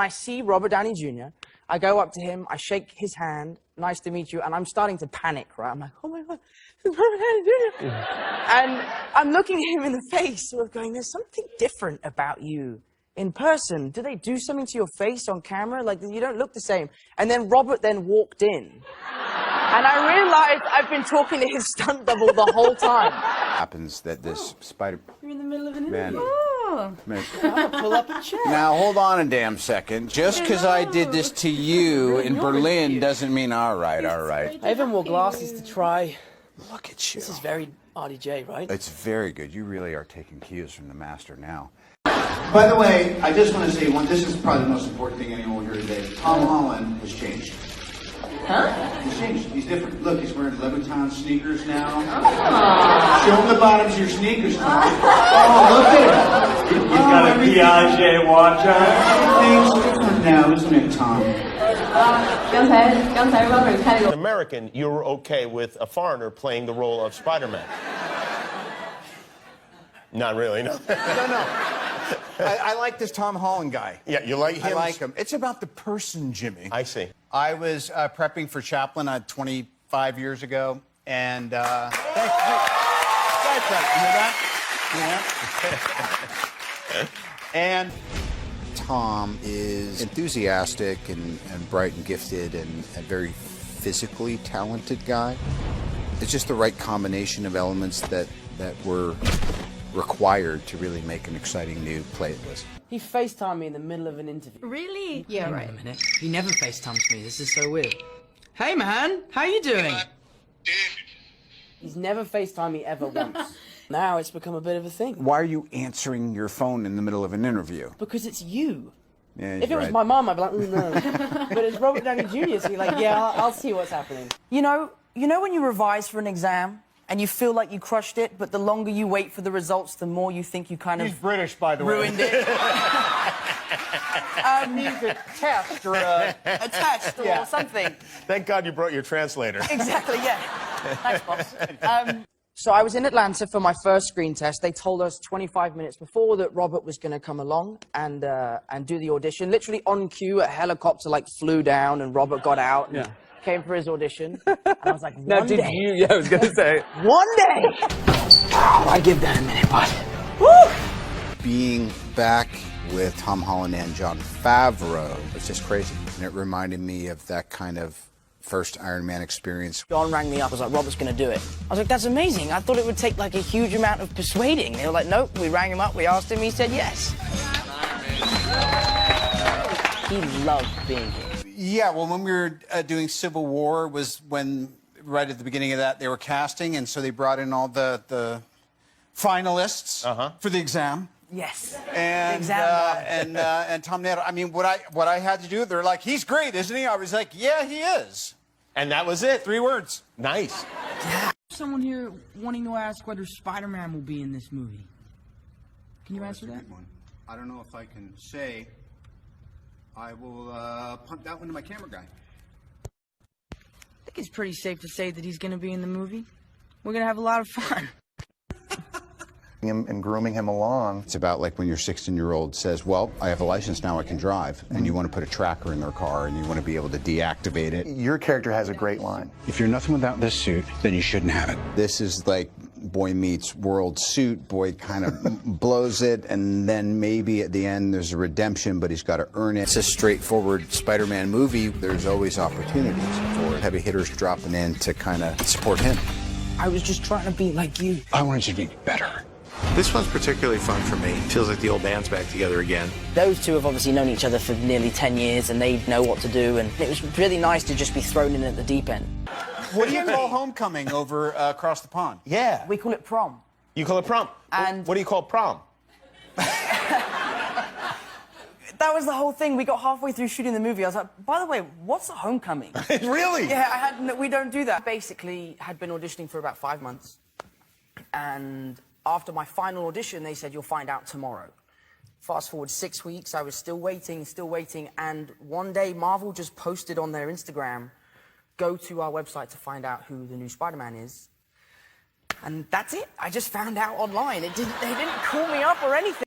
I see Robert Downey Jr., I go up to him, I shake his hand, nice to meet you, and I'm starting to panic, right? I'm like, oh my God, it's Robert Downey Jr. And I'm looking at him in the face, sort of going, there's something different about you in person. Do they do something to your face on camera? Like, you don't look the same. And then Robert then walked in. And I realized I've been talking to his stunt double the whole time. Happens that this You're in the middle of an interview. Pull up a chair. Now, hold on a damn second. Just because I did this to you in Berlin doesn't mean all right. I even wore glasses to try. Look at you. This is very RDJ, right? It's very good. You really are taking cues from the master now. By the way, I just want to say one. This is probably the most important thing anyone will hear today. Tom Holland has changed. Huh? He's changed. He's different. Look, he's wearing Louboutin sneakers now. Oh. Show him the bottoms of your sneakers, Tom. Oh, look at him. He's got a Piaget watch on. Things different now, isn't it, Tom? 刚才 Robert 开了个 American, you were okay with a foreigner playing the role of Spider-Man. Not really, no. No. I like this Tom Holland guy. Yeah, you like him? I like him. It's about the person, Jimmy. I see. I was prepping for Chaplin 25 years ago, and thanks, you hear that? And Tom is enthusiastic and bright and gifted and a very physically talented guy. It's just the right combination of elements that were required to really make an exciting new play of this. He FaceTimed me in the middle of an interview. Really? Yeah, Hang right. on a minute. He never FaceTimes me. This is so weird. Hey, man. How you doing? He's never FaceTimed me ever once. Now it's become a bit of a thing. Why are you answering your phone in the middle of an interview? Because it's you. Yeah, If it was my mum, I'd be like, no. But it's Robert Downey Jr., so you're like, yeah, I'll see what's happening. You know when you revise for an exam and you feel like you crushed it, but the longer you wait for the results, the more you think you kind of... He's British, by the way. Ruined it. Needs a test or a test or something. Thank God you brought your translator. Exactly, yeah. Thanks, boss. So I was in Atlanta for my first screen test. They told us 25 minutes before that Robert was going to come along and do the audition. Literally on cue, a helicopter flew down and Robert got out and came for his audition. And I was like, one day. Yeah, I was going to say. One day. I give that a minute, bud. Woo! Being back with Tom Holland and Jon Favreau, it's just crazy. And it reminded me of that kind of first Iron Man experience. John rang me up, was like, Robert's going to do it. I was like, that's amazing. I thought it would take a huge amount of persuading. They were like, nope. We rang him up, we asked him, he said yes. He loved being here. Yeah, well, when we were doing Civil War was when, right at the beginning of that, they were casting, and so they brought in all the finalists for the exam. Yes. And the exam and Tom Nato. I mean, what I had to do, they're like, he's great, isn't he? I was like, yeah, he is. And that was it? 3 words. Nice. Yeah. Someone here wanting to ask whether Spider-Man will be in this movie. Can you answer that? I don't know if I can say. I will punt that one to my camera guy. I think it's pretty safe to say that he's going to be in the movie. We're going to have a lot of fun. Him and grooming him along. It's about like when your 16-year-old says, well, I have a license now, I can drive, and you want to put a tracker in their car and you want to be able to deactivate it. Your character has a great line. If you're nothing without this suit, then you shouldn't have it. This is like Boy Meets World Suit. Boy kind of blows it, and then maybe at the end there's a redemption, but he's got to earn it. It's a straightforward Spider-Man movie. There's always opportunities for heavy hitters dropping in to kind of support him. I was just trying to be like you. I wanted you to be better. This one's particularly fun for me. Feels like the old band's back together again. Those two have obviously known each other for nearly 10 years, and they know what to do, and it was really nice to just be thrown in at the deep end. What do you call homecoming over across the pond? Yeah. We call it prom. You call it prom? And what do you call prom? That was the whole thing. We got halfway through shooting the movie. I was like, by the way, what's a homecoming? Really? Yeah, we don't do that. Basically, had been auditioning for about 5 months. And after my final audition, they said, you'll find out tomorrow. Fast forward 6 weeks, I was still waiting. And one day, Marvel just posted on their Instagram, go to our website to find out who the new Spider-Man is. And that's it. I just found out online. They didn't call me up or anything.